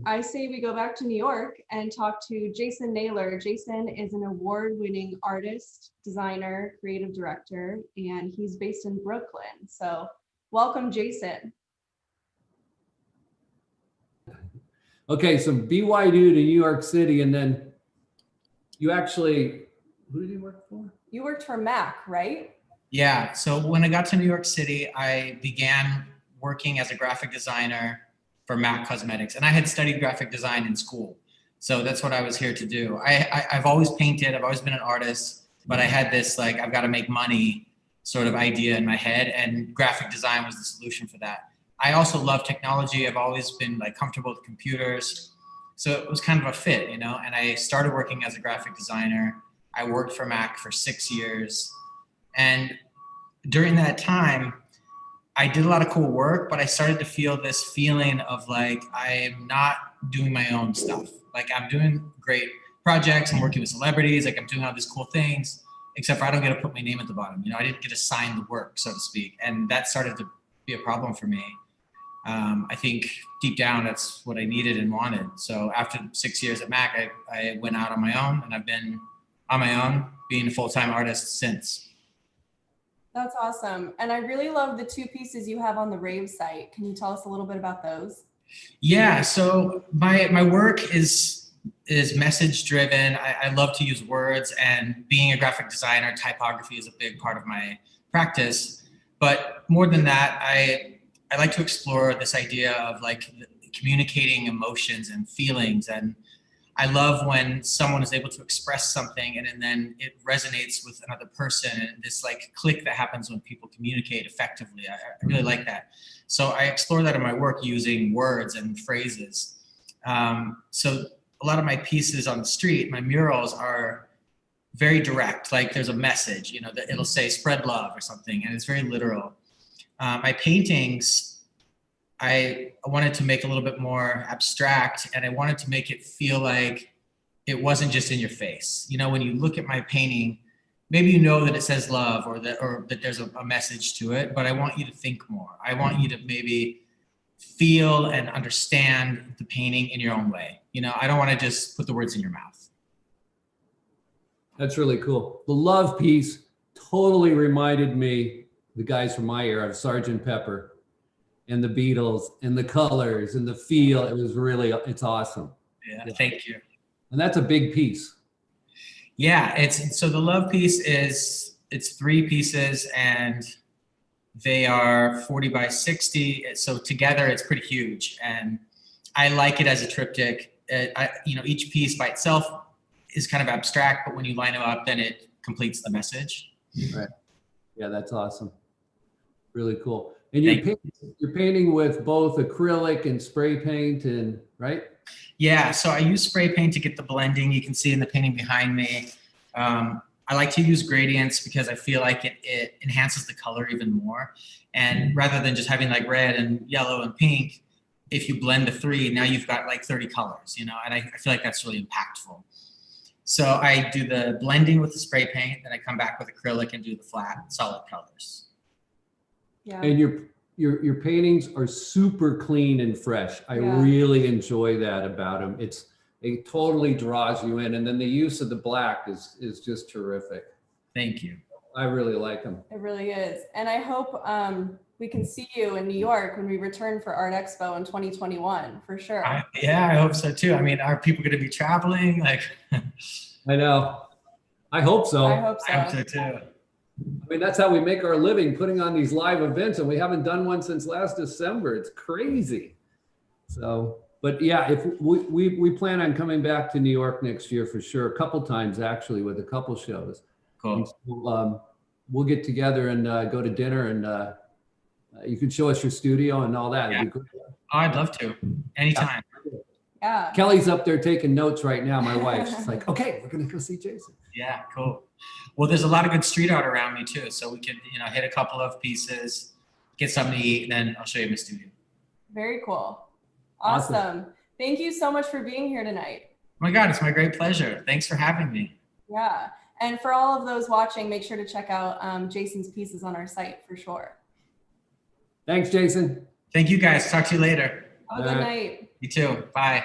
I say we go back to New York and talk to Jason Naylor. Jason is an award-winning artist, designer, creative director, and he's based in Brooklyn. So welcome, Jason. Okay, so BYU to New York City, and then you actually, who did you work for? You worked for Mac, right? Yeah, so when I got to New York City, I began working as a graphic designer for MAC Cosmetics. And I had studied graphic design in school. So that's what I was here to do. I've always painted, I've always been an artist, but I had this like, I've got to make money sort of idea in my head, and graphic design was the solution for that. I also love technology. I've always been like comfortable with computers. So it was kind of a fit, you know, and I started working as a graphic designer. I worked for Mac for 6 years. And during that time, I did a lot of cool work, but I started to feel this feeling of like, I am not doing my own stuff. Like I'm doing great projects, I'm working with celebrities, like I'm doing all these cool things, except for I don't get to put my name at the bottom. You know, I didn't get to sign the work, so to speak. And that started to be a problem for me. I think deep down, that's what I needed and wanted. So after 6 years at Mac, I went out on my own, and I've been on my own being a full-time artist since. That's awesome. And I really love the 2 pieces you have on the RAVE site. Can you tell us a little bit about those? Yeah, so my work is message driven. I love to use words, and being a graphic designer, typography is a big part of my practice. But more than that, I like to explore this idea of like communicating emotions and feelings. And I love when someone is able to express something and then it resonates with another person, and this like click that happens when people communicate effectively. I really like that. So I explore that in my work using words and phrases. So a lot of my pieces on the street, my murals, are very direct. Like there's a message, you know, that it'll say spread love or something, and it's very literal. My paintings, I wanted to make a little bit more abstract, and I wanted to make it feel like it wasn't just in your face. You know, when you look at my painting, maybe you know that it says love or that there's a message to it, but I want you to think more. I want you to maybe feel and understand the painting in your own way. You know, I don't want to just put the words in your mouth. That's really cool. The love piece totally reminded me, the guys from my era, of Sgt. Pepper and the Beatles and the colors and the feel. It was really, it's awesome. Yeah. Thank you. And that's a big piece. Yeah, so the love piece it's 3 pieces, and they are 40 by 60. So together it's pretty huge, and I like it as a triptych. You know, each piece by itself is kind of abstract, but when you line them up, then it completes the message. Right. Yeah, that's awesome. Really cool. And you're painting with both acrylic and spray paint, and right? Yeah, so I use spray paint to get the blending. You can see in the painting behind me. I like to use gradients because I feel like it enhances the color even more. And rather than just having like red and yellow and pink, if you blend the 3, now you've got like 30 colors, you know, and I feel like that's really impactful. So I do the blending with the spray paint, then I come back with acrylic and do the flat, solid colors. Yeah. And your paintings are super clean and fresh. I really enjoy that about them. It totally draws you in, and then the use of the black is just terrific. Thank you. I really like them. It really is. And I hope we can see you in New York when we return for Art Expo in 2021, for sure. Yeah, I hope so too. I mean, are people going to be traveling? Like, I know. I hope so. I hope so. I hope so too. I mean, that's how we make our living, putting on these live events, and we haven't done one since last December. It's crazy. So, but yeah, if we plan on coming back to New York next year for sure, a couple times actually, with a couple shows. Cool. So, we'll get together and go to dinner, and you can show us your studio and all that. Yeah. It'd be great. Oh, I'd love to. Anytime. Yeah. Kelly's up there taking notes right now, my wife. She's like, okay, we're gonna go see Jason. Yeah, cool. Well, there's a lot of good street art around me too, so we could, you know, hit a couple of pieces, get something to eat, and then I'll show you my studio. Very cool. Awesome. Thank you so much for being here tonight. Oh my God, it's my great pleasure. Thanks for having me. Yeah. And for all of those watching, make sure to check out Jason's pieces on our site for sure. Thanks, Jason. Thank you guys. Talk to you later. Have a good night. You too. Bye.